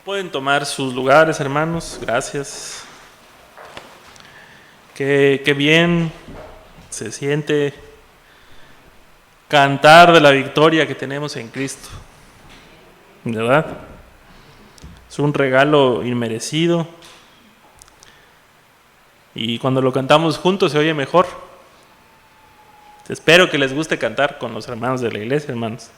Pueden tomar sus lugares, hermanos. Gracias. Qué bien se siente cantar de la victoria que tenemos en Cristo, ¿verdad? Es un regalo inmerecido y cuando lo cantamos juntos se oye mejor. Espero que les guste cantar con los hermanos de la iglesia, hermanos.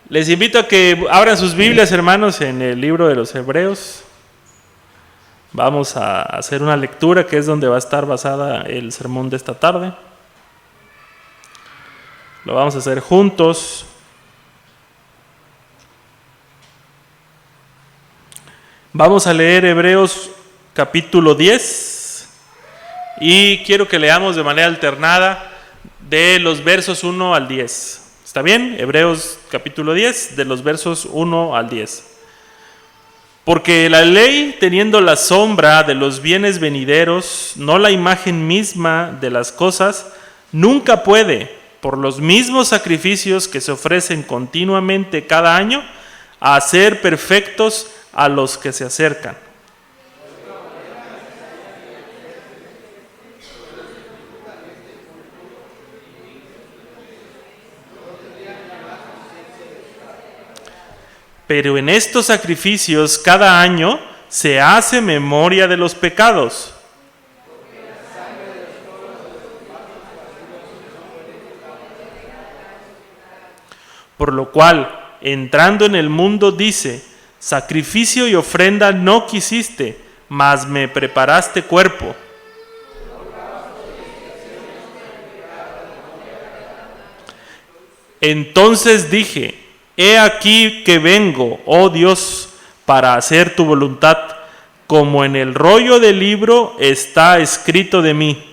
Les invito a que abran sus Biblias, hermanos, en el libro de los Hebreos. Vamos a hacer una lectura que es donde va a estar basada el sermón de esta tarde. Lo vamos a hacer juntos. Vamos a leer Hebreos capítulo 10 y quiero que leamos de manera alternada de los versos 1 al 10. ¿Está bien? Hebreos capítulo 10, de los versos 1 al 10. Porque la ley, teniendo la sombra de los bienes venideros, no la imagen misma de las cosas, nunca puede, por los mismos sacrificios que se ofrecen continuamente cada año, hacer perfectos a los que se acercan. Pero en estos sacrificios cada año se hace memoria de los pecados. Por lo cual, entrando en el mundo, dice: sacrificio y ofrenda no quisiste, mas me preparaste cuerpo. Entonces dije: he aquí que vengo, oh Dios, para hacer tu voluntad, como en el rollo del libro está escrito de mí.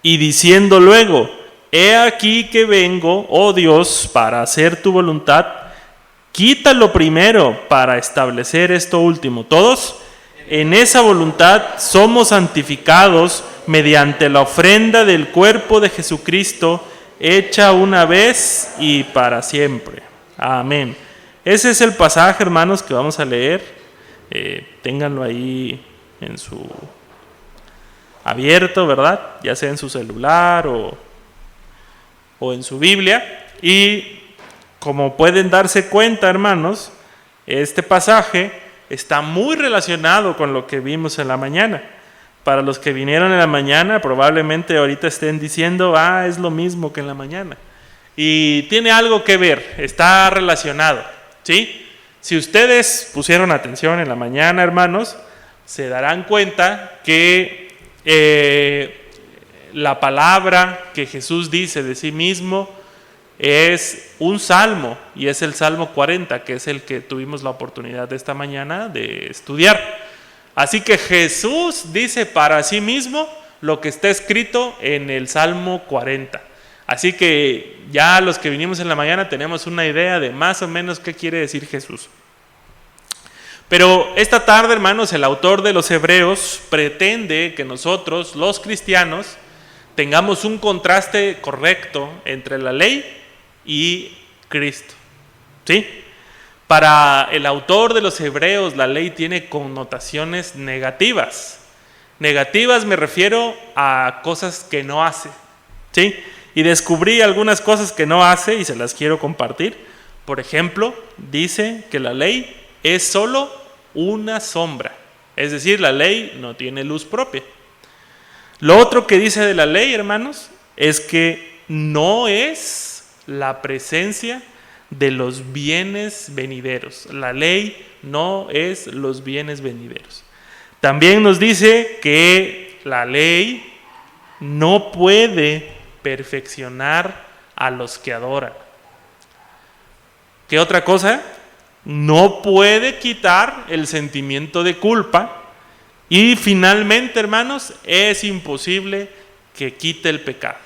Y diciendo luego: he aquí que vengo, oh Dios, para hacer tu voluntad, quítalo primero para establecer esto último. Todos, en esa voluntad somos santificados mediante la ofrenda del cuerpo de Jesucristo, hecha una vez y para siempre. Amén. Ese es el pasaje, hermanos, que vamos a leer. Ténganlo ahí en su abierto, ¿verdad? Ya sea en su celular o en su Biblia. Y como pueden darse cuenta, hermanos, este pasaje está muy relacionado con lo que vimos en la mañana. Para los que vinieron en la mañana, probablemente ahorita estén diciendo: es lo mismo que en la mañana. Y tiene algo que ver, está relacionado, ¿sí? Si ustedes pusieron atención en la mañana, hermanos, se darán cuenta que la palabra que Jesús dice de sí mismo es un salmo, y es el Salmo 40, que es el que tuvimos la oportunidad de esta mañana de estudiar. Así que Jesús dice para sí mismo lo que está escrito en el Salmo 40. Así que ya los que vinimos en la mañana tenemos una idea de más o menos qué quiere decir Jesús. Pero esta tarde, hermanos, el autor de los Hebreos pretende que nosotros, los cristianos, tengamos un contraste correcto entre la ley y Cristo, ¿sí? Para el autor de los Hebreos, la ley tiene connotaciones negativas. Negativas me refiero a cosas que no hace, ¿sí? Y descubrí algunas cosas que no hace y se las quiero compartir. Por ejemplo, dice que la ley es solo una sombra, es decir, la ley no tiene luz propia. Lo otro que dice de la ley, hermanos, es que no es la presencia de los bienes venideros. La ley no es los bienes venideros. También nos dice que la ley no puede perfeccionar a los que adoran. ¿Qué otra cosa? No puede quitar el sentimiento de culpa. Y finalmente, hermanos, es imposible que quite el pecado.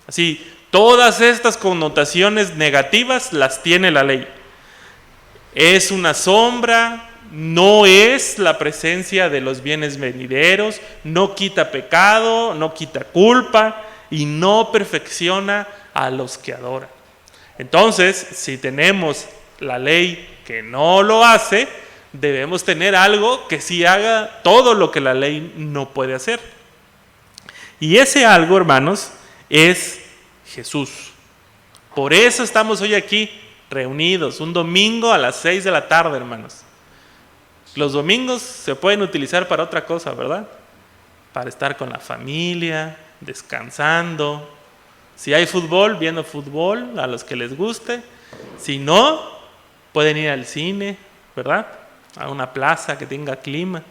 Así, todas estas connotaciones negativas las tiene la ley. Es una sombra, no es la presencia de los bienes venideros, no quita pecado, no quita culpa y no perfecciona a los que adoran. Entonces, si tenemos la ley que no lo hace, debemos tener algo que sí haga todo lo que la ley no puede hacer. Y ese algo, hermanos, es Jesús. Por eso estamos hoy aquí reunidos, un domingo a las 6 de la tarde, hermanos. Los domingos se pueden utilizar para otra cosa, ¿verdad? Para estar con la familia, descansando. Si hay fútbol, viendo fútbol, a los que les guste. Si no, pueden ir al cine, ¿verdad? A una plaza que tenga clima.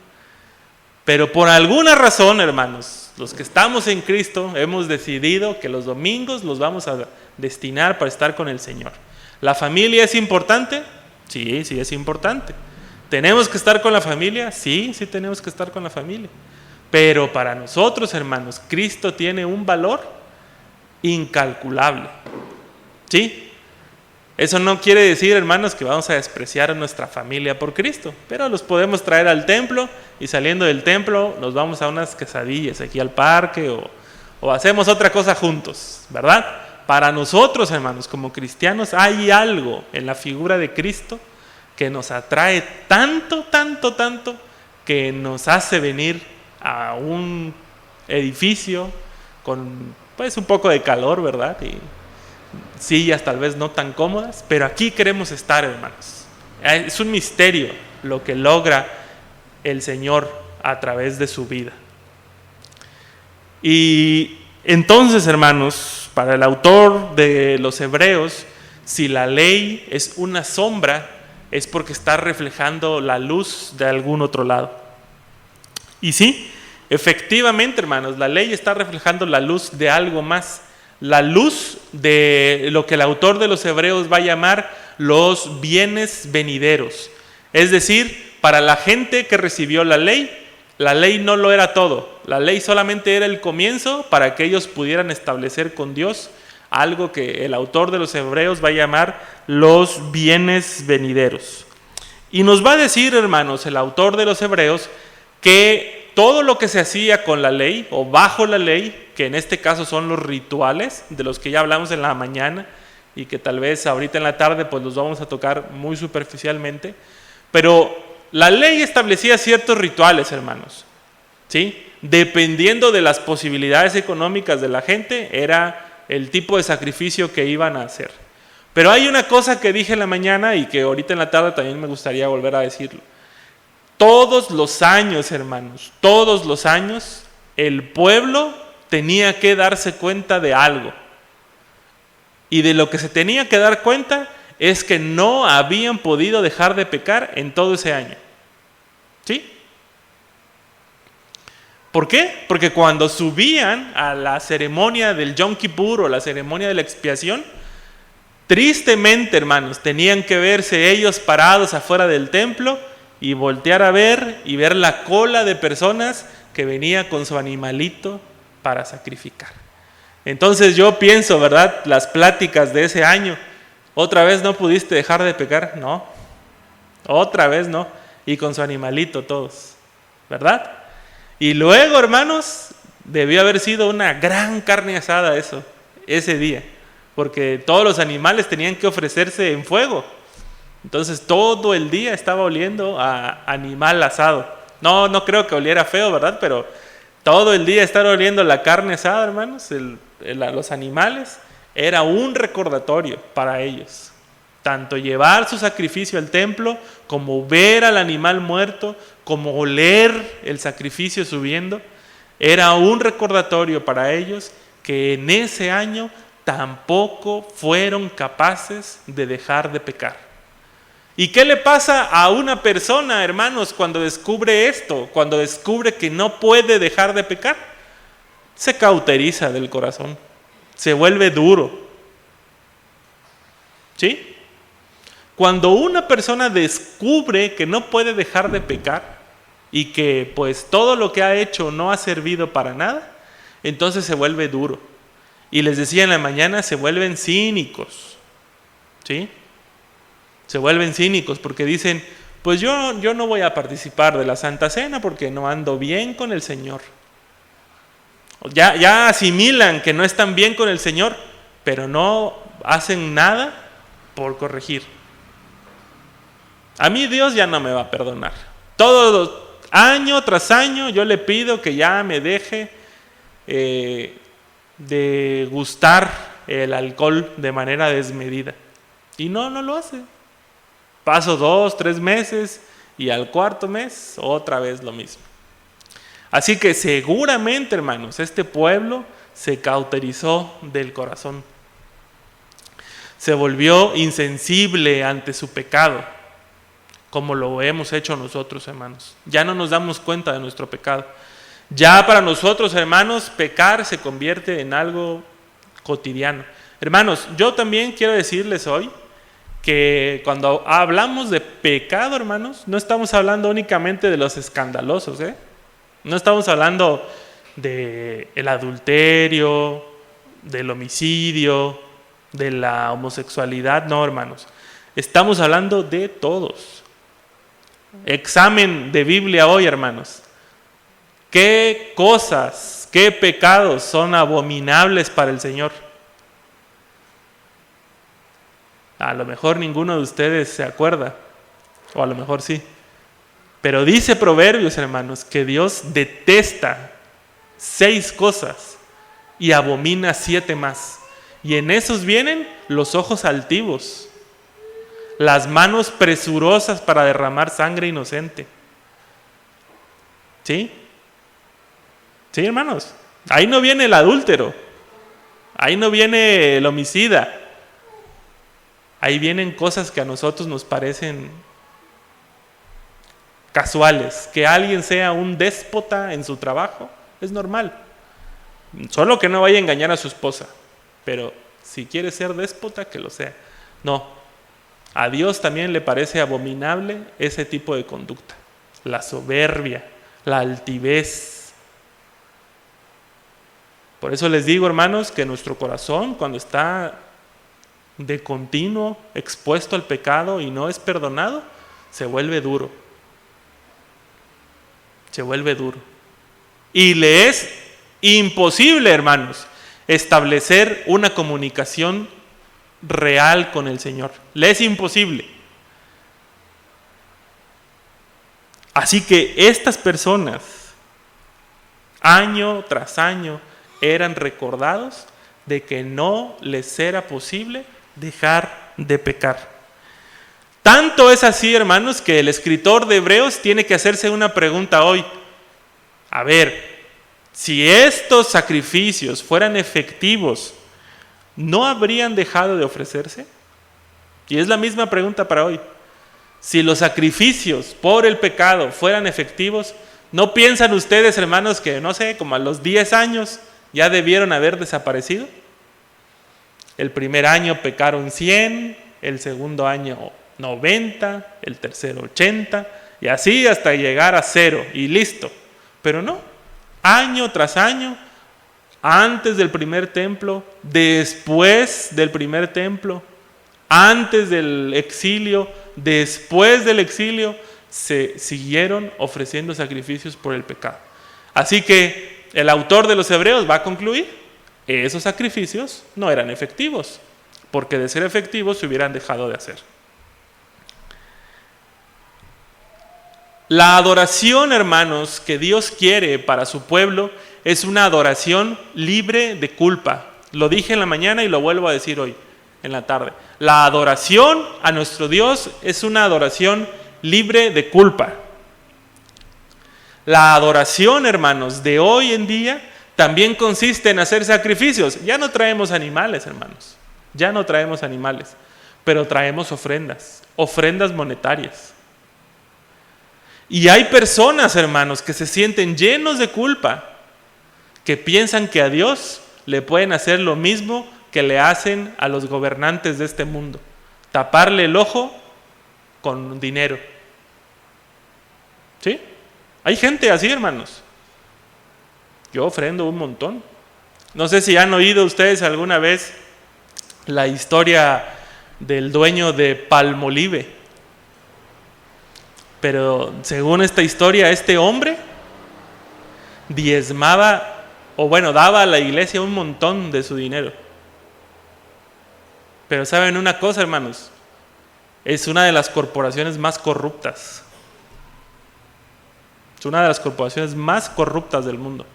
Pero por alguna razón, hermanos, los que estamos en Cristo hemos decidido que los domingos los vamos a destinar para estar con el Señor. ¿La familia es importante? Sí, sí es importante. ¿Tenemos que estar con la familia? Sí, sí tenemos que estar con la familia. Pero para nosotros, hermanos, Cristo tiene un valor incalculable. ¿Sí? Eso no quiere decir, hermanos, que vamos a despreciar a nuestra familia por Cristo, pero los podemos traer al templo y saliendo del templo nos vamos a unas quesadillas aquí al parque o hacemos otra cosa juntos, ¿verdad? Para nosotros, hermanos, como cristianos, hay algo en la figura de Cristo que nos atrae tanto, tanto, tanto, que nos hace venir a un edificio con pues un poco de calor, ¿verdad? Y sillas tal vez no tan cómodas, pero aquí queremos estar, hermanos. Es un misterio lo que logra el Señor a través de su vida. Y entonces, hermanos, para el autor de los Hebreos, si la ley es una sombra, es porque está reflejando la luz de algún otro lado. Y sí, efectivamente, hermanos, la ley está reflejando la luz de algo más. La luz de lo que el autor de los Hebreos va a llamar los bienes venideros. Es decir, para la gente que recibió la ley no lo era todo. La ley solamente era el comienzo para que ellos pudieran establecer con Dios algo que el autor de los Hebreos va a llamar los bienes venideros. Y nos va a decir, hermanos, el autor de los Hebreos, que todo lo que se hacía con la ley o bajo la ley, que en este caso son los rituales, de los que ya hablamos en la mañana y que tal vez ahorita en la tarde pues los vamos a tocar muy superficialmente, pero la ley establecía ciertos rituales, hermanos, ¿sí? Dependiendo de las posibilidades económicas de la gente, era el tipo de sacrificio que iban a hacer. Pero hay una cosa que dije en la mañana y que ahorita en la tarde también me gustaría volver a decirlo. Todos los años, hermanos, todos los años, el pueblo tenía que darse cuenta de algo. Y de lo que se tenía que dar cuenta es que no habían podido dejar de pecar en todo ese año. ¿Sí? ¿Por qué? Porque cuando subían a la ceremonia del Yom Kippur o la ceremonia de la expiación, tristemente, hermanos, tenían que verse ellos parados afuera del templo y voltear a ver y ver la cola de personas que venía con su animalito para sacrificar. Entonces yo pienso, ¿verdad? Las pláticas de ese año, ¿otra vez no pudiste dejar de pecar? No, otra vez no, y con su animalito todos, ¿verdad? Y luego, hermanos, debió haber sido una gran carne asada eso, ese día, porque todos los animales tenían que ofrecerse en fuego. Entonces todo el día estaba oliendo a animal asado. No creo que oliera feo, ¿verdad? Pero todo el día estar oliendo la carne asada, hermanos, los animales, era un recordatorio para ellos. Tanto llevar su sacrificio al templo, como ver al animal muerto, como oler el sacrificio subiendo, era un recordatorio para ellos que en ese año tampoco fueron capaces de dejar de pecar. ¿Y qué le pasa a una persona, hermanos, cuando descubre esto? Cuando descubre que no puede dejar de pecar, se cauteriza del corazón, se vuelve duro. ¿Sí? Cuando una persona descubre que no puede dejar de pecar y que pues todo lo que ha hecho no ha servido para nada, entonces se vuelve duro. Y les decía en la mañana, se vuelven cínicos. ¿Sí? Se vuelven cínicos porque dicen, pues yo no voy a participar de la Santa Cena porque no ando bien con el Señor. Ya asimilan que no están bien con el Señor, pero no hacen nada por corregir. A mí Dios ya no me va a perdonar. Todo año tras año yo le pido que ya me deje de gustar el alcohol de manera desmedida. Y no lo hace. Paso 2, 3 meses y al cuarto mes otra vez lo mismo. Así que seguramente, hermanos, este pueblo se cauterizó del corazón. Se volvió insensible ante su pecado, como lo hemos hecho nosotros, hermanos. Ya no nos damos cuenta de nuestro pecado. Ya para nosotros, hermanos, pecar se convierte en algo cotidiano. Hermanos, yo también quiero decirles hoy que cuando hablamos de pecado, hermanos, no estamos hablando únicamente de los escandalosos, No estamos hablando del adulterio, del homicidio, de la homosexualidad, no, hermanos. Estamos hablando de todos. Examen de Biblia hoy, hermanos. ¿Qué cosas, qué pecados son abominables para el Señor? A lo mejor ninguno de ustedes se acuerda, o a lo mejor sí. Pero dice Proverbios, hermanos, que Dios detesta 6 cosas y abomina 7 más. Y en esos vienen los ojos altivos, las manos presurosas para derramar sangre inocente. ¿Sí? Sí, hermanos. Ahí no viene el adúltero, ahí no viene el homicida. Ahí vienen cosas que a nosotros nos parecen casuales. Que alguien sea un déspota en su trabajo es normal. Solo que no vaya a engañar a su esposa. Pero si quiere ser déspota, que lo sea. No. A Dios también le parece abominable ese tipo de conducta. La soberbia, la altivez. Por eso les digo, hermanos, que nuestro corazón, cuando está de continuo expuesto al pecado y no es perdonado, se vuelve duro. Se vuelve duro. Y le es imposible, hermanos, establecer una comunicación real con el Señor. Le es imposible. Así que estas personas, año tras año, eran recordados de que no les era posible dejar de pecar. Tanto es así, hermanos, que el escritor de Hebreos tiene que hacerse una pregunta hoy. A ver, si estos sacrificios fueran efectivos, ¿no habrían dejado de ofrecerse? Y es la misma pregunta para hoy. Si los sacrificios por el pecado fueran efectivos, ¿no piensan ustedes, hermanos, que, no sé, como a los 10 años ya debieron haber desaparecido? El primer año pecaron 100, el segundo año 90, el tercero 80, y así hasta llegar a 0 y listo. Pero no, año tras año, antes del primer templo, después del primer templo, antes del exilio, después del exilio, se siguieron ofreciendo sacrificios por el pecado. Así que el autor de los Hebreos va a concluir: esos sacrificios no eran efectivos, porque de ser efectivos se hubieran dejado de hacer. La adoración, hermanos, que Dios quiere para su pueblo es una adoración libre de culpa. Lo dije en la mañana y lo vuelvo a decir hoy, en la tarde. La adoración a nuestro Dios es una adoración libre de culpa. La adoración, hermanos, de hoy en día también consiste en hacer sacrificios. Ya no traemos animales, hermanos. Ya no traemos animales, pero traemos ofrendas monetarias. Y hay personas, hermanos, que se sienten llenos de culpa, que piensan que a Dios le pueden hacer lo mismo que le hacen a los gobernantes de este mundo: taparle el ojo con dinero. ¿Sí? Hay gente así, hermanos. Yo ofrendo un montón. No sé si han oído ustedes alguna vez la historia del dueño de Palmolive. Pero según esta historia, este hombre diezmaba, o bueno, daba a la iglesia un montón de su dinero. Pero ¿saben una cosa, hermanos? Es una de las corporaciones más corruptas. Es una de las corporaciones más corruptas del mundo.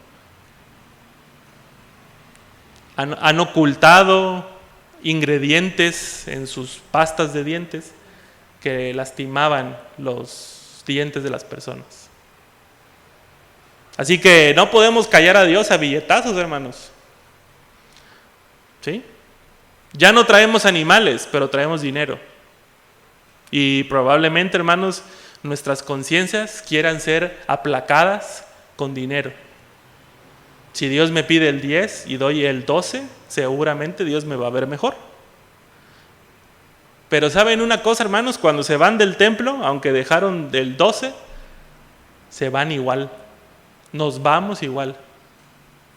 Han ocultado ingredientes en sus pastas de dientes que lastimaban los dientes de las personas. Así que no podemos callar a Dios a billetazos, hermanos. ¿Sí? Ya no traemos animales, pero traemos dinero. Y probablemente, hermanos, nuestras conciencias quieran ser aplacadas con dinero. Si Dios me pide el 10 y doy el 12, seguramente Dios me va a ver mejor. Pero ¿saben una cosa, hermanos? Cuando se van del templo, aunque dejaron del 12, se van igual. Nos vamos igual.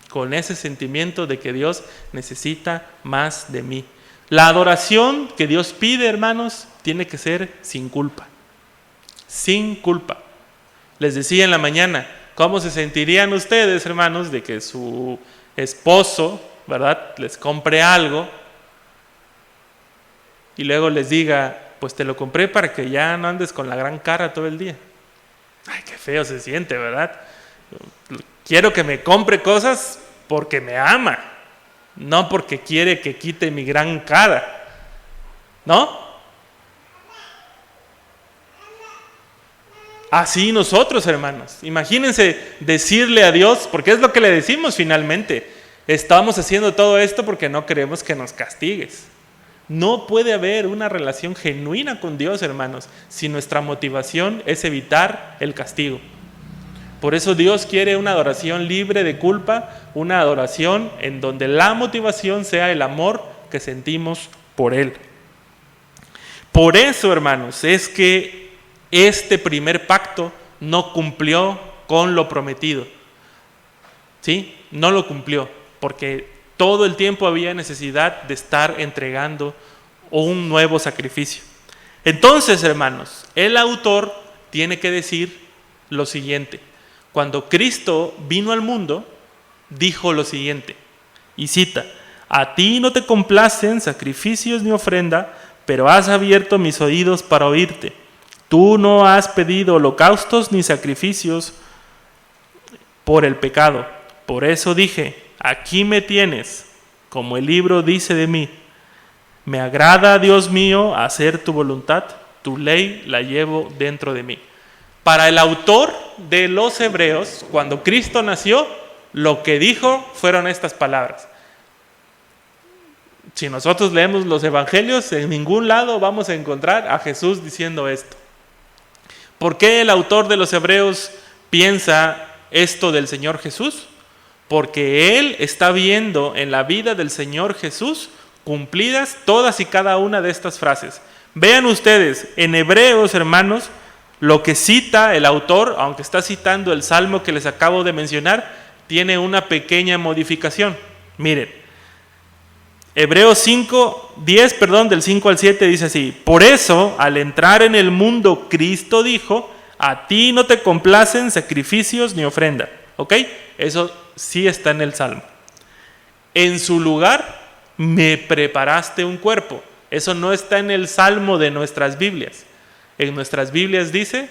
Con ese sentimiento de que Dios necesita más de mí. La adoración que Dios pide, hermanos, tiene que ser sin culpa. Sin culpa. Les decía en la mañana, ¿cómo se sentirían ustedes, hermanos, de que su esposo, ¿verdad?, les compre algo y luego les diga, pues te lo compré para que ya no andes con la gran cara todo el día? Ay, qué feo se siente, ¿verdad? Quiero que me compre cosas porque me ama, no porque quiere que quite mi gran cara, ¿no? Así nosotros, hermanos, imagínense decirle a Dios, porque es lo que le decimos finalmente, estamos haciendo todo esto porque no queremos que nos castigues. No puede haber una relación genuina con Dios, hermanos, si nuestra motivación es evitar el castigo. Por eso Dios quiere una adoración libre de culpa, una adoración en donde la motivación sea el amor que sentimos por Él. Por eso, hermanos, es que este primer pacto no cumplió con lo prometido. ¿Sí? No lo cumplió, porque todo el tiempo había necesidad de estar entregando un nuevo sacrificio. Entonces, hermanos, el autor tiene que decir lo siguiente. Cuando Cristo vino al mundo, dijo lo siguiente, y cita, a ti no te complacen sacrificios ni ofrenda, pero has abierto mis oídos para oírte. Tú no has pedido holocaustos ni sacrificios por el pecado. Por eso dije, aquí me tienes, como el libro dice de mí. Me agrada, Dios mío, hacer tu voluntad, tu ley la llevo dentro de mí. Para el autor de los Hebreos, cuando Cristo nació, lo que dijo fueron estas palabras. Si nosotros leemos los evangelios, en ningún lado vamos a encontrar a Jesús diciendo esto. ¿Por qué el autor de los Hebreos piensa esto del Señor Jesús? Porque él está viendo en la vida del Señor Jesús cumplidas todas y cada una de estas frases. Vean ustedes, en Hebreos, hermanos, lo que cita el autor, aunque está citando el salmo que les acabo de mencionar, tiene una pequeña modificación. Miren, Hebreos 10, del 5 al 7 dice así: por eso, al entrar en el mundo, Cristo dijo, a ti no te complacen sacrificios ni ofrenda. ¿Ok? Eso sí está en el salmo. En su lugar, me preparaste un cuerpo. Eso no está en el salmo de nuestras Biblias. En nuestras Biblias dice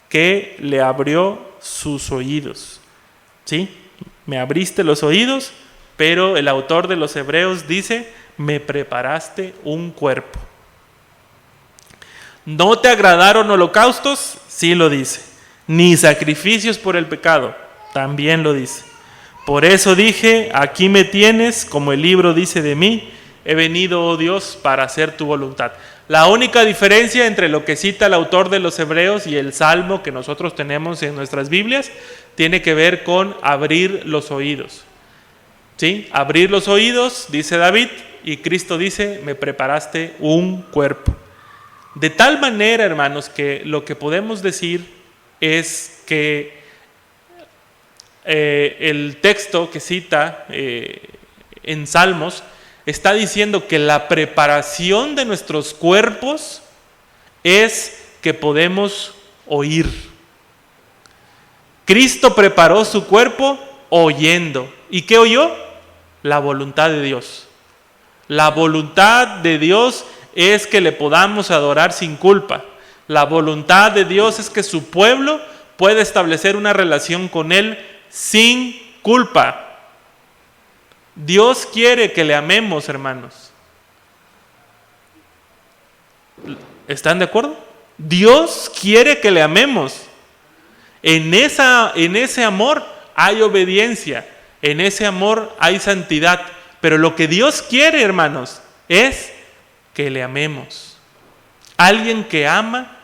que le abrió sus oídos. ¿Sí? Me abriste los oídos, pero el autor de los Hebreos dice, me preparaste un cuerpo. ¿No te agradaron holocaustos? Sí lo dice. Ni sacrificios por el pecado. También lo dice. Por eso dije, aquí me tienes, como el libro dice de mí, he venido, oh Dios, para hacer tu voluntad. La única diferencia entre lo que cita el autor de los Hebreos y el Salmo que nosotros tenemos en nuestras Biblias tiene que ver con abrir los oídos. ¿Sí? Abrir los oídos, dice David, y Cristo dice, me preparaste un cuerpo. De tal manera, hermanos, que lo que podemos decir es que el texto que cita en Salmos está diciendo que la preparación de nuestros cuerpos es que podemos oír. Cristo preparó su cuerpo oyendo. ¿Y qué oyó? La voluntad de Dios. La voluntad de Dios es que le podamos adorar sin culpa. La voluntad de Dios es que su pueblo pueda establecer una relación con Él sin culpa. Dios quiere que le amemos, hermanos. ¿Están de acuerdo? Dios quiere que le amemos. En ese amor hay obediencia, en ese amor hay santidad. Pero lo que Dios quiere, hermanos, es que le amemos. Alguien que ama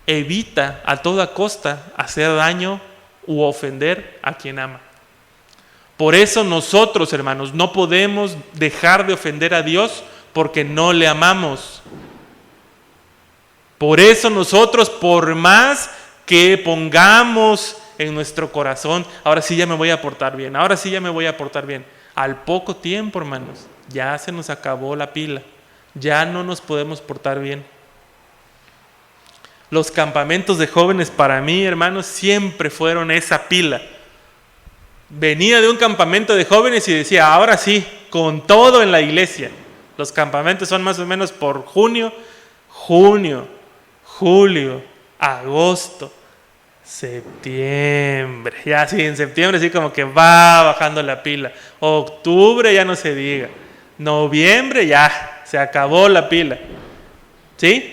evita a toda costa hacer daño u ofender a quien ama. Por eso nosotros, hermanos, no podemos dejar de ofender a Dios porque no le amamos. Por eso nosotros, por más que pongamos en nuestro corazón, ahora sí ya me voy a portar bien, ahora sí ya me voy a portar bien, al poco tiempo, hermanos, ya se nos acabó la pila, ya no nos podemos portar bien. Los campamentos de jóvenes para mí, hermanos, siempre fueron esa pila. Venía de un campamento de jóvenes y decía, ahora sí, con todo en la iglesia. Los campamentos son más o menos por junio, julio, agosto, septiembre. Ya sí, en septiembre sí como que va bajando la pila. Octubre ya no se diga. Noviembre ya se acabó la pila. ¿Sí?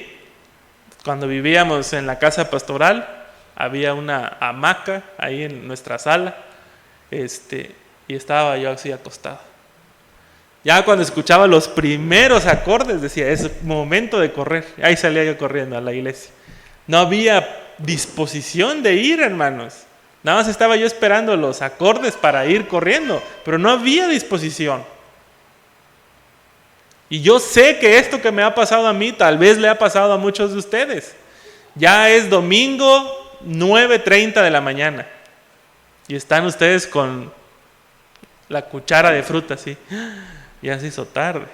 Cuando vivíamos en la casa pastoral, había una hamaca ahí en nuestra sala. Y estaba yo así acostado. Ya cuando escuchaba los primeros acordes decía, es momento de correr. Ahí salía yo corriendo a la iglesia. No había disposición de ir, hermanos. Nada más estaba yo esperando los acordes para ir corriendo, pero no había disposición. Y yo sé que esto que me ha pasado a mí, tal vez le ha pasado a muchos de ustedes. Ya es domingo 9:30 de la mañana. Y están ustedes con la cuchara de fruta así. Ya se hizo tarde.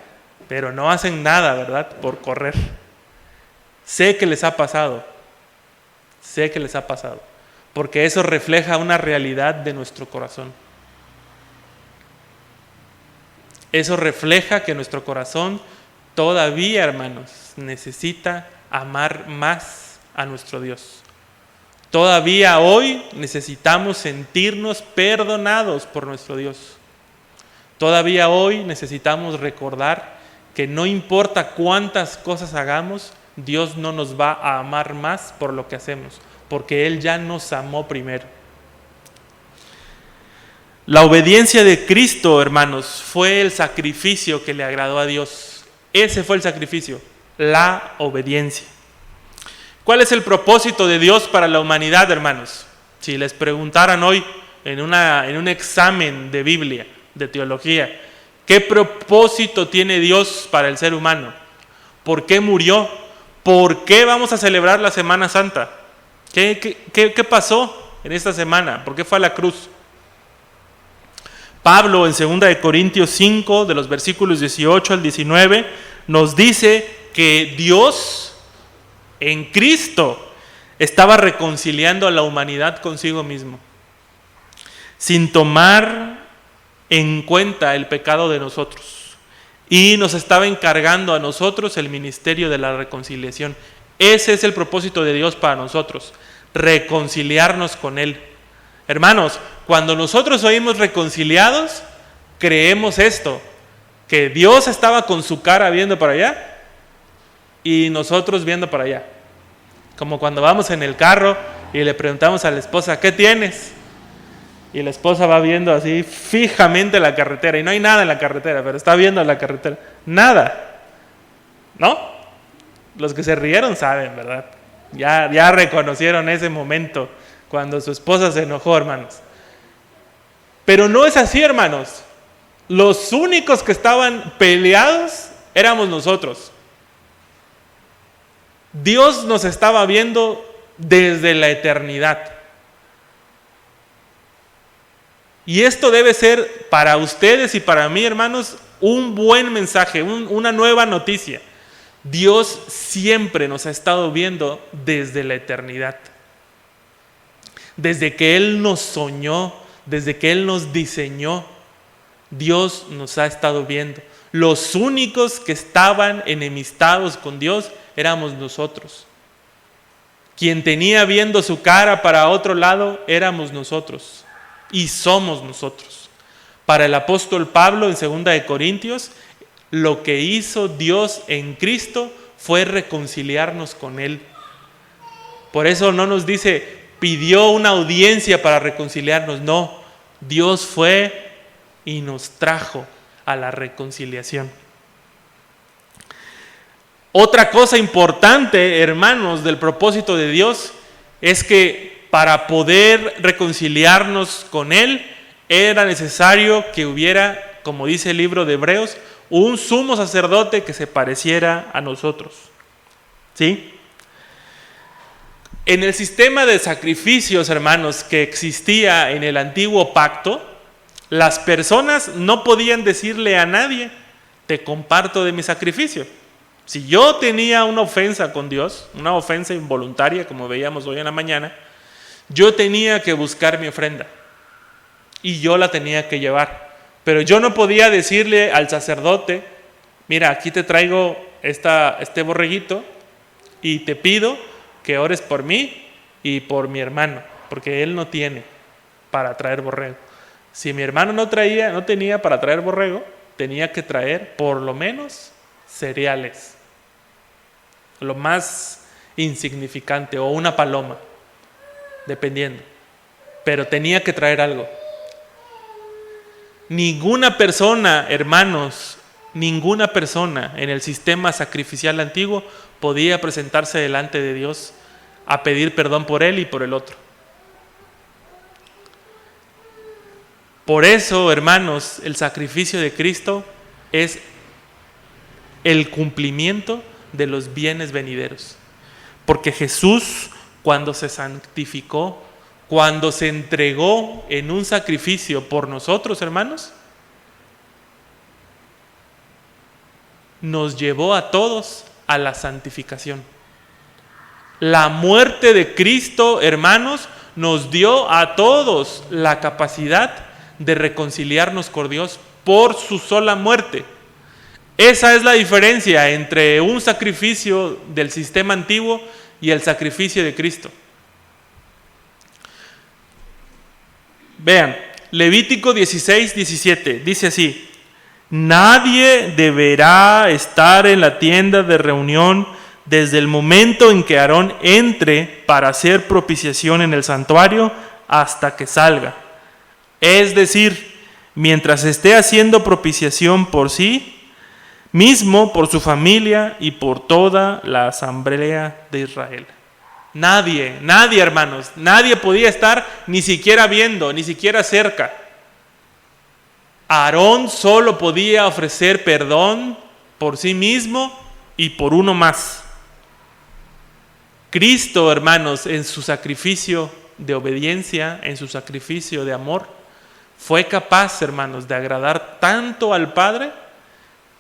Pero no hacen nada, ¿verdad? Por correr. Sé que les ha pasado. Sé que les ha pasado. Porque eso refleja una realidad de nuestro corazón. Eso refleja que nuestro corazón todavía, hermanos, necesita amar más a nuestro Dios. Todavía hoy necesitamos sentirnos perdonados por nuestro Dios. Todavía hoy necesitamos recordar que no importa cuántas cosas hagamos, Dios no nos va a amar más por lo que hacemos, porque Él ya nos amó primero. La obediencia de Cristo, hermanos, fue el sacrificio que le agradó a Dios. Ese fue el sacrificio, la obediencia. ¿Cuál es el propósito de Dios para la humanidad, hermanos? Si les preguntaran hoy en un examen de Biblia, de teología, ¿qué propósito tiene Dios para el ser humano? ¿Por qué murió? ¿Por qué vamos a celebrar la Semana Santa? ¿Qué pasó en esta semana? ¿Por qué fue a la cruz? Pablo en 2 Corintios 5, de los versículos 18 al 19, nos dice que Dios en Cristo estaba reconciliando a la humanidad consigo mismo, sin tomar en cuenta el pecado de nosotros, y nos estaba encargando a nosotros el ministerio de la reconciliación. Ese es el propósito de Dios para nosotros, reconciliarnos con Él. Hermanos, cuando nosotros oímos reconciliados, creemos esto, que Dios estaba con su cara viendo para allá y nosotros viendo para allá. Como cuando vamos en el carro y le preguntamos a la esposa, ¿qué tienes? Y la esposa va viendo así fijamente la carretera, y no hay nada en la carretera, pero está viendo la carretera. Nada. ¿No? Los que se rieron saben, ¿verdad? Ya reconocieron ese momento cuando su esposa se enojó, hermanos. Pero no es así, hermanos. Los únicos que estaban peleados éramos nosotros. Dios nos estaba viendo desde la eternidad. Y esto debe ser para ustedes y para mí, hermanos, un buen mensaje, una nueva noticia. Dios siempre nos ha estado viendo desde la eternidad. Desde que Él nos soñó, desde que Él nos diseñó, Dios nos ha estado viendo. Los únicos que estaban enemistados con Dios éramos nosotros. Quien tenía viendo su cara para otro lado éramos nosotros y somos nosotros. Para el apóstol Pablo en 2 de Corintios, lo que hizo Dios en Cristo fue reconciliarnos con Él. Por eso no nos dice, pidió una audiencia para reconciliarnos. No, Dios fue y nos trajo a la reconciliación. Otra cosa importante, hermanos, del propósito de Dios es que para poder reconciliarnos con Él era necesario que hubiera, como dice el libro de Hebreos, un sumo sacerdote que se pareciera a nosotros. ¿Sí? En el sistema de sacrificios, hermanos, que existía en el antiguo pacto, las personas no podían decirle a nadie, te comparto de mi sacrificio. Si yo tenía una ofensa con Dios, una ofensa involuntaria, como veíamos hoy en la mañana, yo tenía que buscar mi ofrenda y yo la tenía que llevar. Pero yo no podía decirle al sacerdote, mira, aquí te traigo este borreguito y te pido que ores por mí y por mi hermano, porque él no tiene para traer borrego. Si mi hermano no tenía para traer borrego, tenía que traer por lo menos cereales, lo más insignificante, o una paloma, dependiendo. Pero tenía que traer algo. Ninguna persona, hermanos, ninguna persona en el sistema sacrificial antiguo podía presentarse delante de Dios a pedir perdón por él y por el otro. Por eso, hermanos, el sacrificio de Cristo es el cumplimiento de los bienes venideros. Porque Jesús, cuando se santificó, cuando se entregó en un sacrificio por nosotros, hermanos, nos llevó a todos a la santificación. La muerte de Cristo, hermanos, nos dio a todos la capacidad de reconciliarnos con Dios por su sola muerte. Esa es la diferencia entre un sacrificio del sistema antiguo y el sacrificio de Cristo. Vean, Levítico 16:17 dice así: nadie deberá estar en la tienda de reunión desde el momento en que Aarón entre para hacer propiciación en el santuario hasta que salga. Es decir, mientras esté haciendo propiciación por sí mismo, por su familia y por toda la asamblea de Israel. Nadie, hermanos, nadie podía estar ni siquiera viendo, ni siquiera cerca. Aarón solo podía ofrecer perdón por sí mismo y por uno más. Cristo, hermanos, en su sacrificio de obediencia, en su sacrificio de amor, fue capaz, hermanos, de agradar tanto al Padre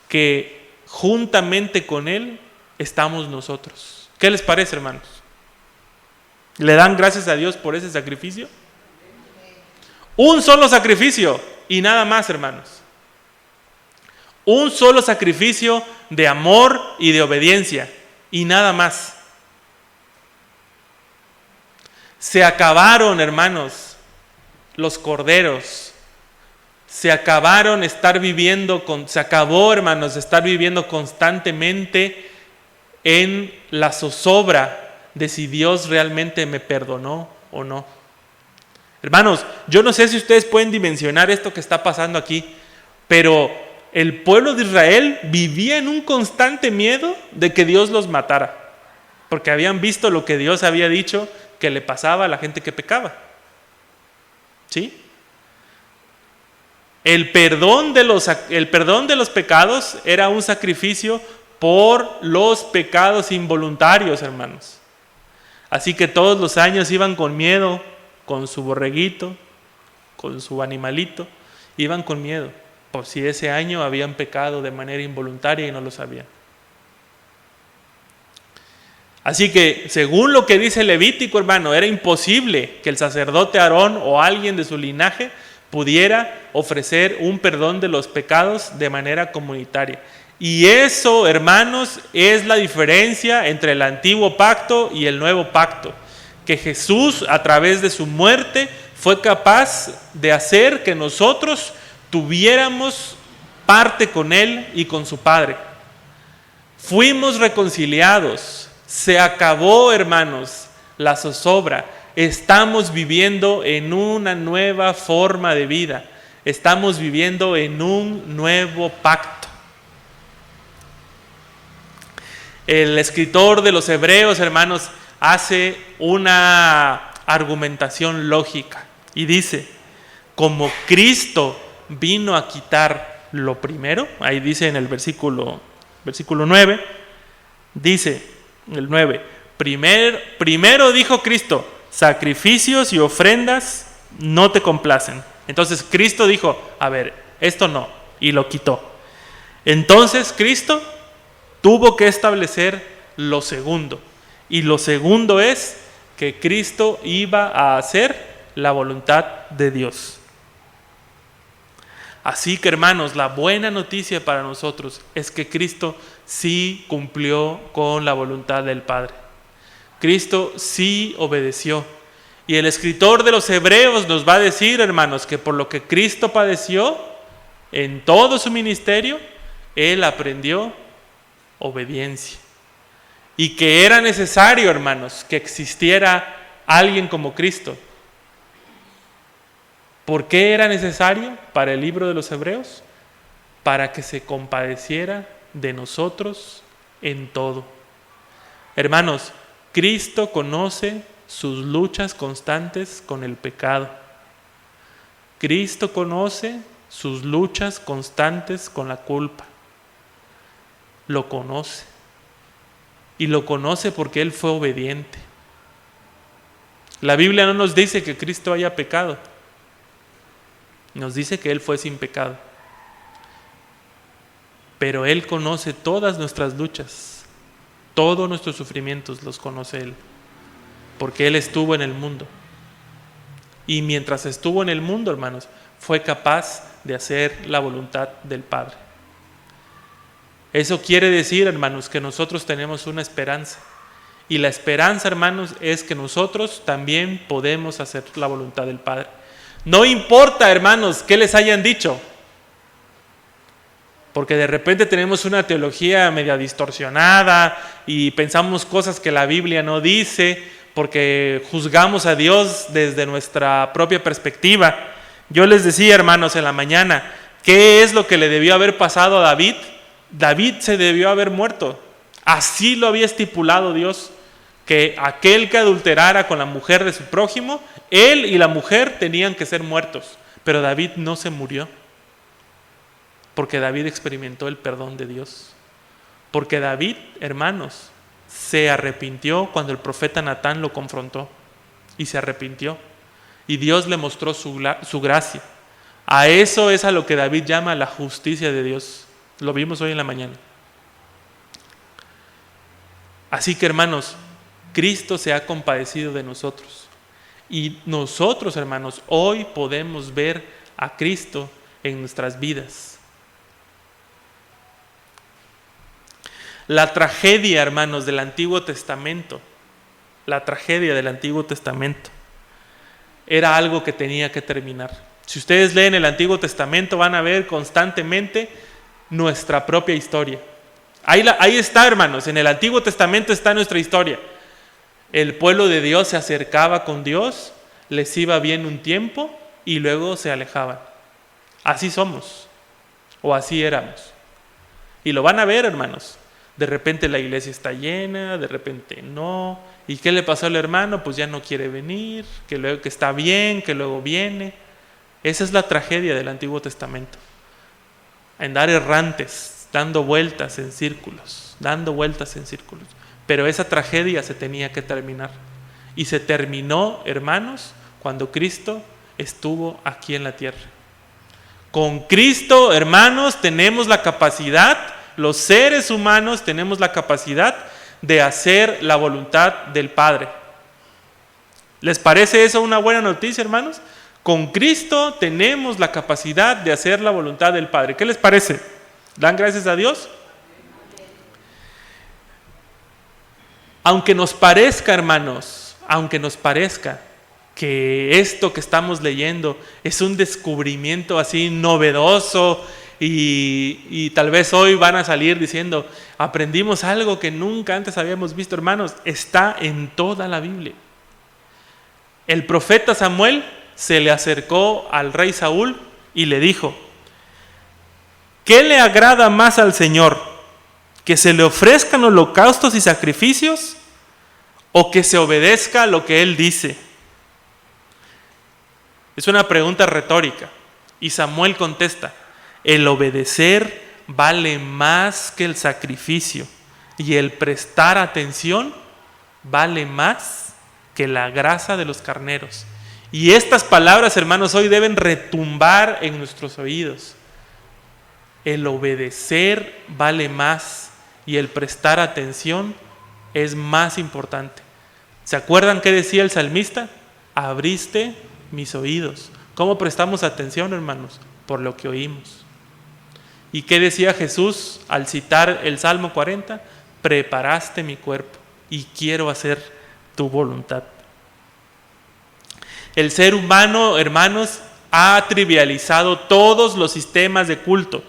que juntamente con Él estamos nosotros. ¿Qué les parece, hermanos? ¿Le dan gracias a Dios por ese sacrificio? Un solo sacrificio y nada más, hermanos. Un solo sacrificio de amor y de obediencia y nada más. Se acabaron, hermanos, los corderos. Se acabó, hermanos, de estar viviendo constantemente en la zozobra de si Dios realmente me perdonó o no. Hermanos, yo no sé si ustedes pueden dimensionar esto que está pasando aquí, pero el pueblo de Israel vivía en un constante miedo de que Dios los matara, porque habían visto lo que Dios había dicho que le pasaba a la gente que pecaba. ¿Sí? El perdón de los pecados era un sacrificio por los pecados involuntarios, hermanos. Así que todos los años iban con miedo, con su borreguito, con su animalito, iban con miedo, por si ese año habían pecado de manera involuntaria y no lo sabían. Así que, según lo que dice Levítico, hermano, era imposible que el sacerdote Aarón o alguien de su linaje pudiera ofrecer un perdón de los pecados de manera comunitaria. Y eso, hermanos, es la diferencia entre el antiguo pacto y el nuevo pacto. Que Jesús, a través de su muerte, fue capaz de hacer que nosotros tuviéramos parte con Él y con su Padre. Fuimos reconciliados. Se acabó, hermanos, la zozobra. Estamos viviendo en una nueva forma de vida. Estamos viviendo en un nuevo pacto. El escritor de los Hebreos, hermanos, hace una argumentación lógica y dice: como Cristo vino a quitar lo primero, ahí dice en el versículo 9, dice el 9, primero dijo Cristo, sacrificios y ofrendas no te complacen. Entonces Cristo dijo, a ver, esto no, y lo quitó. Entonces Cristo tuvo que establecer lo segundo, y lo segundo es que Cristo iba a hacer la voluntad de Dios. Así que, hermanos, la buena noticia para nosotros es que Cristo sí cumplió con la voluntad del Padre. Cristo sí obedeció. Y el escritor de los Hebreos nos va a decir, hermanos, que por lo que Cristo padeció en todo su ministerio, Él aprendió obediencia. Y que era necesario, hermanos, que existiera alguien como Cristo. ¿Por qué era necesario para el libro de los Hebreos? Para que se compadeciera de nosotros en todo. Hermanos, Cristo conoce sus luchas constantes con el pecado. Cristo conoce sus luchas constantes con la culpa. Lo conoce. Y lo conoce porque Él fue obediente. La Biblia no nos dice que Cristo haya pecado. Nos dice que Él fue sin pecado. Pero Él conoce todas nuestras luchas. Todos nuestros sufrimientos los conoce Él. Porque Él estuvo en el mundo. Y mientras estuvo en el mundo, hermanos, fue capaz de hacer la voluntad del Padre. Eso quiere decir, hermanos, que nosotros tenemos una esperanza. Y la esperanza, hermanos, es que nosotros también podemos hacer la voluntad del Padre. No importa, hermanos, qué les hayan dicho. Porque de repente tenemos una teología media distorsionada y pensamos cosas que la Biblia no dice, porque juzgamos a Dios desde nuestra propia perspectiva. Yo les decía, hermanos, en la mañana, ¿qué es lo que le debió haber pasado a David? David se debió haber muerto. Así lo había estipulado Dios, que aquel que adulterara con la mujer de su prójimo, él y la mujer tenían que ser muertos. Pero David no se murió, porque David experimentó el perdón de Dios. Porque David, hermanos, se arrepintió cuando el profeta Natán lo confrontó, y se arrepintió, y Dios le mostró su gracia. A eso es a lo que David llama la justicia de Dios. Lo vimos hoy en la mañana. Así que, hermanos, Cristo se ha compadecido de nosotros. Y nosotros, hermanos, hoy podemos ver a Cristo en nuestras vidas. La tragedia, hermanos, del Antiguo Testamento, era algo que tenía que terminar. Si ustedes leen el Antiguo Testamento, van a ver constantemente nuestra propia historia. Ahí está, hermanos, en el Antiguo Testamento está nuestra historia. El pueblo de Dios se acercaba con Dios, les iba bien un tiempo y luego se alejaban. Así somos, o así éramos. Y lo van a ver, hermanos. De repente la iglesia está llena, de repente no. ¿Y qué le pasó al hermano? Pues ya no quiere venir, que luego que está bien, que luego viene. Esa es la tragedia del Antiguo Testamento. Andar errantes, dando vueltas en círculos. Pero esa tragedia se tenía que terminar. Y se terminó, hermanos, cuando Cristo estuvo aquí en la tierra. Con Cristo, hermanos, tenemos la capacidad, los seres humanos tenemos la capacidad de hacer la voluntad del Padre. ¿Les parece eso una buena noticia, hermanos? Con Cristo tenemos la capacidad de hacer la voluntad del Padre. ¿Qué les parece? ¿Dan gracias a Dios? Aunque nos parezca, hermanos, aunque nos parezca que esto que estamos leyendo es un descubrimiento así novedoso y tal vez hoy van a salir diciendo, aprendimos algo que nunca antes habíamos visto, hermanos, está en toda la Biblia. El profeta Samuel se le acercó al rey Saúl y le dijo, ¿qué le agrada más al Señor? ¿Que se le ofrezcan holocaustos y sacrificios o que se obedezca lo que Él dice? Es una pregunta retórica y Samuel contesta, el obedecer vale más que el sacrificio y el prestar atención vale más que la grasa de los carneros. Y estas palabras, hermanos, hoy deben retumbar en nuestros oídos. El obedecer vale más y el prestar atención es más importante. ¿Se acuerdan qué decía el salmista? Abriste mis oídos. ¿Cómo prestamos atención, hermanos? Por lo que oímos. ¿Y qué decía Jesús al citar el Salmo 40? Preparaste mi cuerpo y quiero hacer tu voluntad. El ser humano, hermanos, ha trivializado todos los sistemas de culto.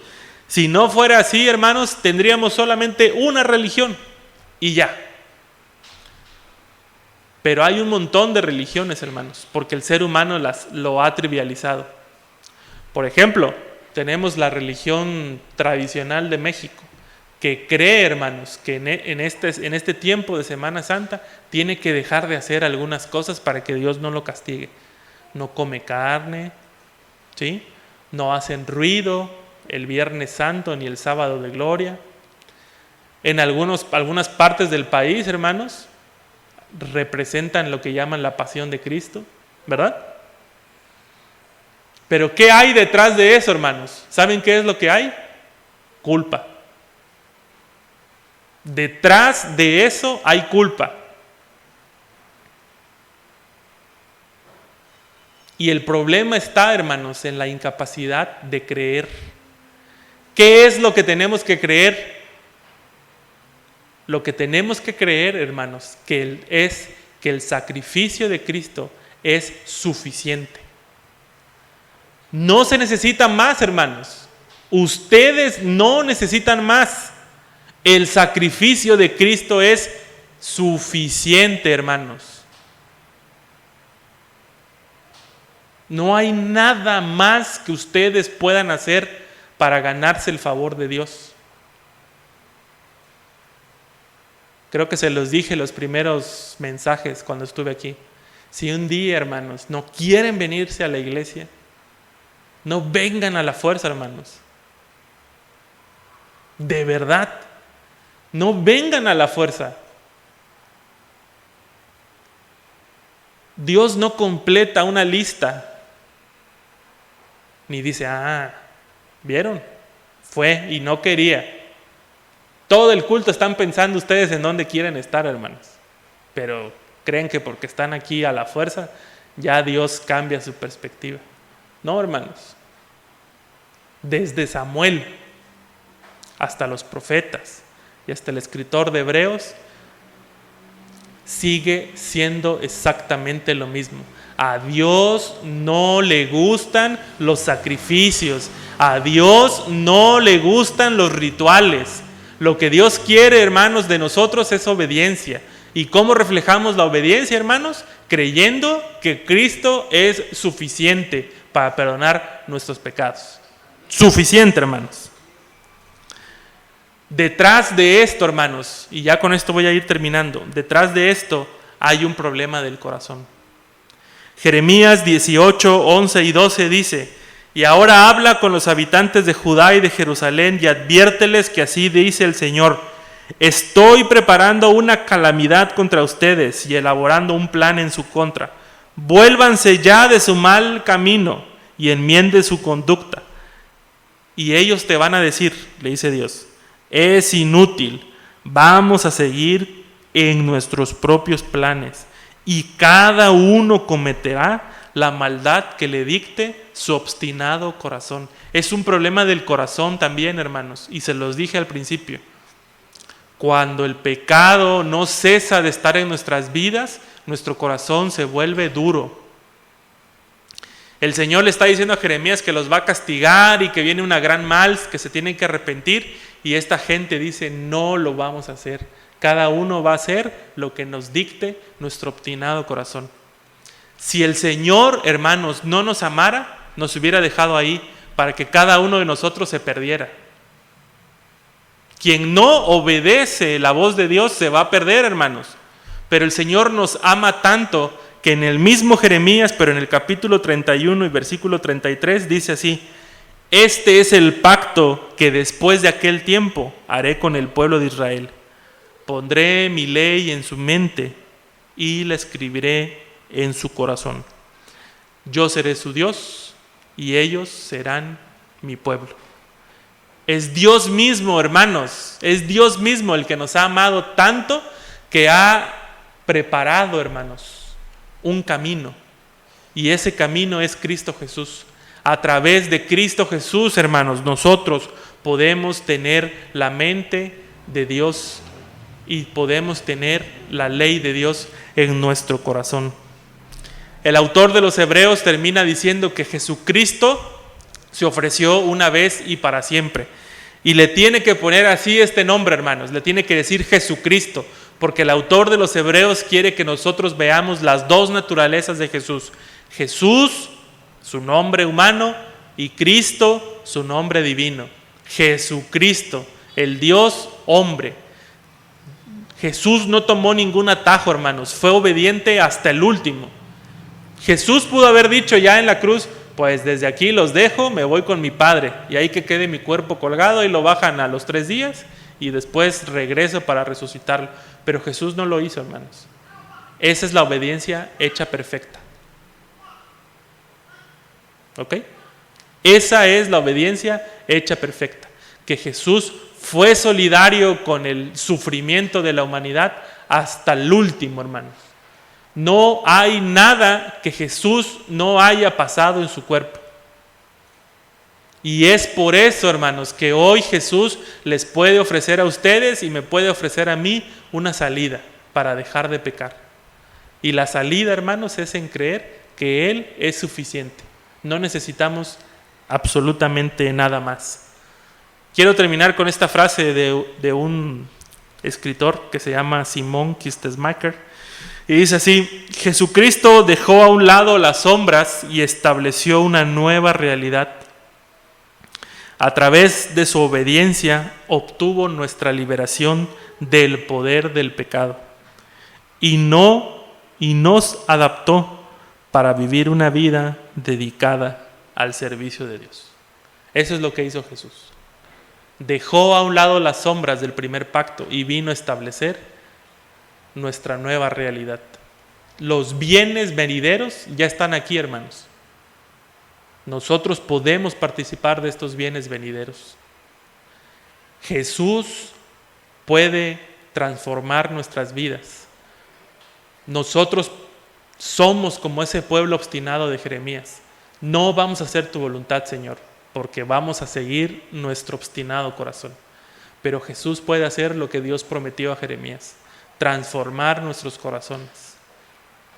Si no fuera así, hermanos, tendríamos solamente una religión y ya. Pero hay un montón de religiones, hermanos, porque el ser humano lo ha trivializado. Por ejemplo, tenemos la religión tradicional de México, que cree, hermanos, que en este tiempo de Semana Santa tiene que dejar de hacer algunas cosas para que Dios no lo castigue. No come carne, ¿sí? No hacen ruido el Viernes Santo ni el Sábado de Gloria. En algunas partes del país, hermanos, representan lo que llaman la pasión de Cristo, ¿verdad? Pero ¿qué hay detrás de eso, hermanos? ¿Saben qué es lo que hay? Culpa. Detrás de eso hay culpa. Y el problema está, hermanos, en la incapacidad de creer. ¿Qué es lo que tenemos que creer? Lo que tenemos que creer, hermanos, es que el sacrificio de Cristo es suficiente. No se necesita más, hermanos. Ustedes no necesitan más. El sacrificio de Cristo es suficiente, hermanos. No hay nada más que ustedes puedan hacer para ganarse el favor de Dios. Creo que se los dije en los primeros mensajes cuando estuve aquí. Si un día, hermanos, no quieren venirse a la iglesia, no vengan a la fuerza, hermanos. De verdad, no vengan a la fuerza. Dios no completa una lista. Ni dice, ¿vieron? Fue y no quería. Todo el culto están pensando ustedes en dónde quieren estar, hermanos. Pero creen que porque están aquí a la fuerza, ya Dios cambia su perspectiva. No, hermanos. Desde Samuel hasta los profetas y hasta el escritor de Hebreos, sigue siendo exactamente lo mismo. A Dios no le gustan los sacrificios. A Dios no le gustan los rituales. Lo que Dios quiere, hermanos, de nosotros es obediencia. ¿Y cómo reflejamos la obediencia, hermanos? Creyendo que Cristo es suficiente para perdonar nuestros pecados. Suficiente, hermanos. Detrás de esto, hermanos, y ya con esto voy a ir terminando, detrás de esto hay un problema del corazón. Jeremías 18, 11 y 12 dice: y ahora habla con los habitantes de Judá y de Jerusalén y adviérteles que así dice el Señor: estoy preparando una calamidad contra ustedes y elaborando un plan en su contra. Vuélvanse ya de su mal camino y enmienden su conducta. Y ellos te van a decir, le dice Dios, es inútil, vamos a seguir en nuestros propios planes, y cada uno cometerá la maldad que le dicte su obstinado corazón. Es un problema del corazón también, hermanos, y se los dije al principio. Cuando el pecado no cesa de estar en nuestras vidas, nuestro corazón se vuelve duro. El Señor le está diciendo a Jeremías que los va a castigar y que viene una gran mal, que se tienen que arrepentir, y esta gente dice: no lo vamos a hacer. Cada uno va a hacer lo que nos dicte nuestro obstinado corazón. Si el Señor, hermanos, no nos amara, nos hubiera dejado ahí para que cada uno de nosotros se perdiera. Quien no obedece la voz de Dios se va a perder, hermanos. Pero el Señor nos ama tanto que en el mismo Jeremías, pero en el capítulo 31 y versículo 33, dice así: este es el pacto que después de aquel tiempo haré con el pueblo de Israel. Pondré mi ley en su mente y la escribiré en su corazón. Yo seré su Dios y ellos serán mi pueblo. Es Dios mismo, hermanos, es Dios mismo el que nos ha amado tanto que ha preparado, hermanos, un camino. Y ese camino es Cristo Jesús. A través de Cristo Jesús, hermanos, nosotros podemos tener la mente de Dios y podemos tener la ley de Dios en nuestro corazón. El autor de los Hebreos termina diciendo que Jesucristo se ofreció una vez y para siempre. Y le tiene que poner así este nombre, hermanos. Le tiene que decir Jesucristo, porque el autor de los Hebreos quiere que nosotros veamos las dos naturalezas de Jesús. Jesús, su nombre humano, y Cristo, su nombre divino. Jesucristo, el Dios hombre. Jesús no tomó ningún atajo, hermanos. Fue obediente hasta el último. Jesús pudo haber dicho ya en la cruz: pues desde aquí los dejo, me voy con mi Padre, y ahí que quede mi cuerpo colgado, y lo bajan a los 3 días, y después regreso para resucitarlo. Pero Jesús no lo hizo, hermanos. Esa es la obediencia hecha perfecta. ¿Ok? Esa es la obediencia hecha perfecta. Que Jesús fue solidario con el sufrimiento de la humanidad hasta el último, hermanos. No hay nada que Jesús no haya pasado en su cuerpo. Y es por eso, hermanos, que hoy Jesús les puede ofrecer a ustedes y me puede ofrecer a mí una salida para dejar de pecar. Y la salida, hermanos, es en creer que Él es suficiente. No necesitamos absolutamente nada más. Quiero terminar con esta frase de un escritor que se llama Simón Kistemaker, y dice así: Jesucristo dejó a un lado las sombras y estableció una nueva realidad. A través de su obediencia obtuvo nuestra liberación del poder del pecado y nos adaptó para vivir una vida dedicada al servicio de Dios. Eso es lo que hizo Jesús. Dejó a un lado las sombras del primer pacto y vino a establecer nuestra nueva realidad. Los bienes venideros ya están aquí, hermanos. Nosotros podemos participar de estos bienes venideros. Jesús puede transformar nuestras vidas. Nosotros somos como ese pueblo obstinado de Jeremías. No vamos a hacer tu voluntad, Señor, porque vamos a seguir nuestro obstinado corazón. Pero Jesús puede hacer lo que Dios prometió a Jeremías: transformar nuestros corazones,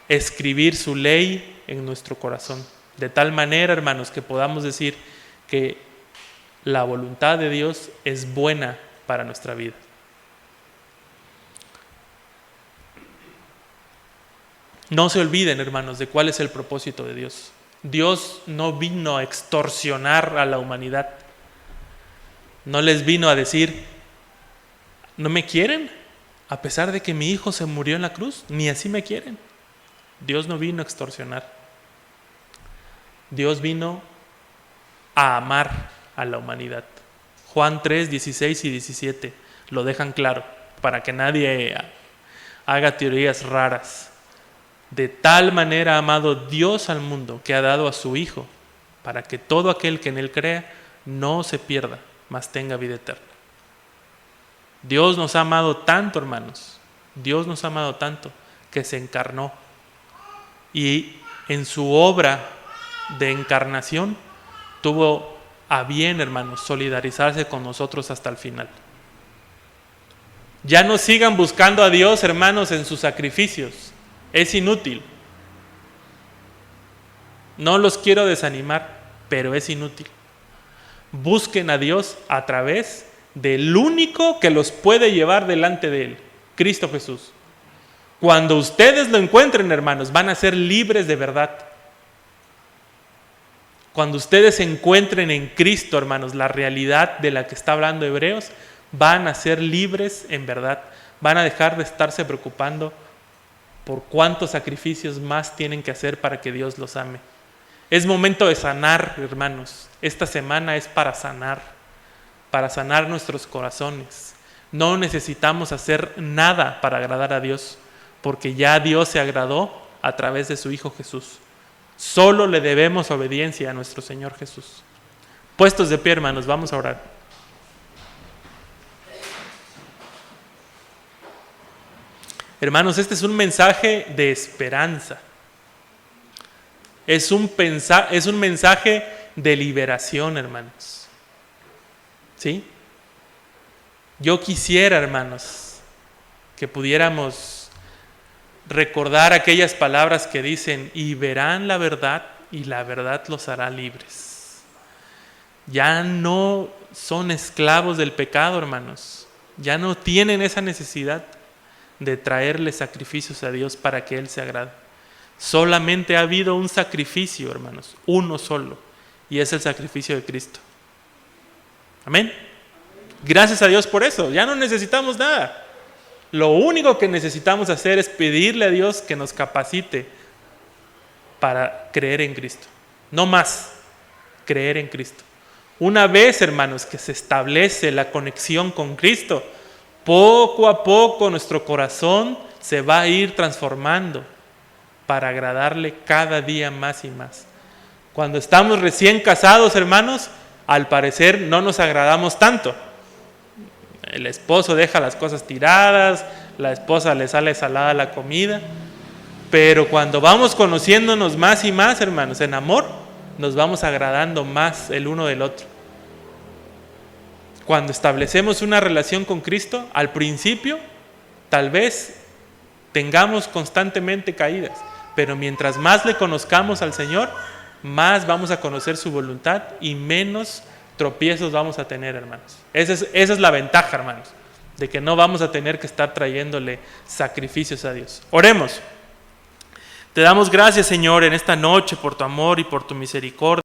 escribir su ley en nuestro corazón, de tal manera, hermanos, que podamos decir que la voluntad de Dios es buena para nuestra vida. No se olviden, hermanos, de cuál es el propósito de Dios. Dios no vino a extorsionar a la humanidad. No les vino a decir: ¿no me quieren? A pesar de que mi hijo se murió en la cruz, ni así me quieren. Dios no vino a extorsionar. Dios vino a amar a la humanidad. Juan 3, 16 y 17 lo dejan claro, para que nadie haga teorías raras. De tal manera ha amado Dios al mundo, que ha dado a su Hijo, para que todo aquel que en Él crea no se pierda, mas tenga vida eterna. Dios nos ha amado tanto, hermanos, Dios nos ha amado tanto que se encarnó. Y en su obra de encarnación tuvo a bien, hermanos, solidarizarse con nosotros hasta el final. Ya no sigan buscando a Dios, hermanos, en sus sacrificios. Es inútil. No los quiero desanimar, pero es inútil. Busquen a Dios a través del único que los puede llevar delante de Él, Cristo Jesús. Cuando ustedes lo encuentren, hermanos, van a ser libres de verdad. Cuando ustedes se encuentren en Cristo, hermanos, la realidad de la que está hablando Hebreos, van a ser libres en verdad. Van a dejar de estarse preocupando por cuántos sacrificios más tienen que hacer para que Dios los ame. Es momento de sanar, hermanos. Esta semana es para sanar nuestros corazones. No necesitamos hacer nada para agradar a Dios, porque ya Dios se agradó a través de su Hijo Jesús. Solo le debemos obediencia a nuestro Señor Jesús. Puestos de pie, hermanos, vamos a orar. Hermanos, este es un mensaje de esperanza. Es un mensaje de liberación, hermanos. ¿Sí? Yo quisiera, hermanos, que pudiéramos recordar aquellas palabras que dicen: y verán la verdad, y la verdad los hará libres. Ya no son esclavos del pecado, hermanos. Ya no tienen esa necesidad de traerle sacrificios a Dios para que Él se agrade. Solamente ha habido un sacrificio, hermanos, uno solo, y es el sacrificio de Cristo. Amén. Gracias a Dios por eso. Ya no necesitamos nada. Lo único que necesitamos hacer es pedirle a Dios que nos capacite para creer en Cristo. No más, creer en Cristo. Una vez, hermanos, que se establece la conexión con Cristo, poco a poco nuestro corazón se va a ir transformando para agradarle cada día más y más. Cuando estamos recién casados, hermanos, al parecer no nos agradamos tanto. El esposo deja las cosas tiradas, la esposa le sale salada la comida, pero cuando vamos conociéndonos más y más, hermanos, en amor, nos vamos agradando más el uno del otro. Cuando establecemos una relación con Cristo, al principio, tal vez tengamos constantemente caídas, pero mientras más le conozcamos al Señor, más vamos a conocer su voluntad y menos tropiezos vamos a tener, hermanos. Esa es la ventaja, hermanos, de que no vamos a tener que estar trayéndole sacrificios a Dios. Oremos. Te damos gracias, Señor, en esta noche por tu amor y por tu misericordia.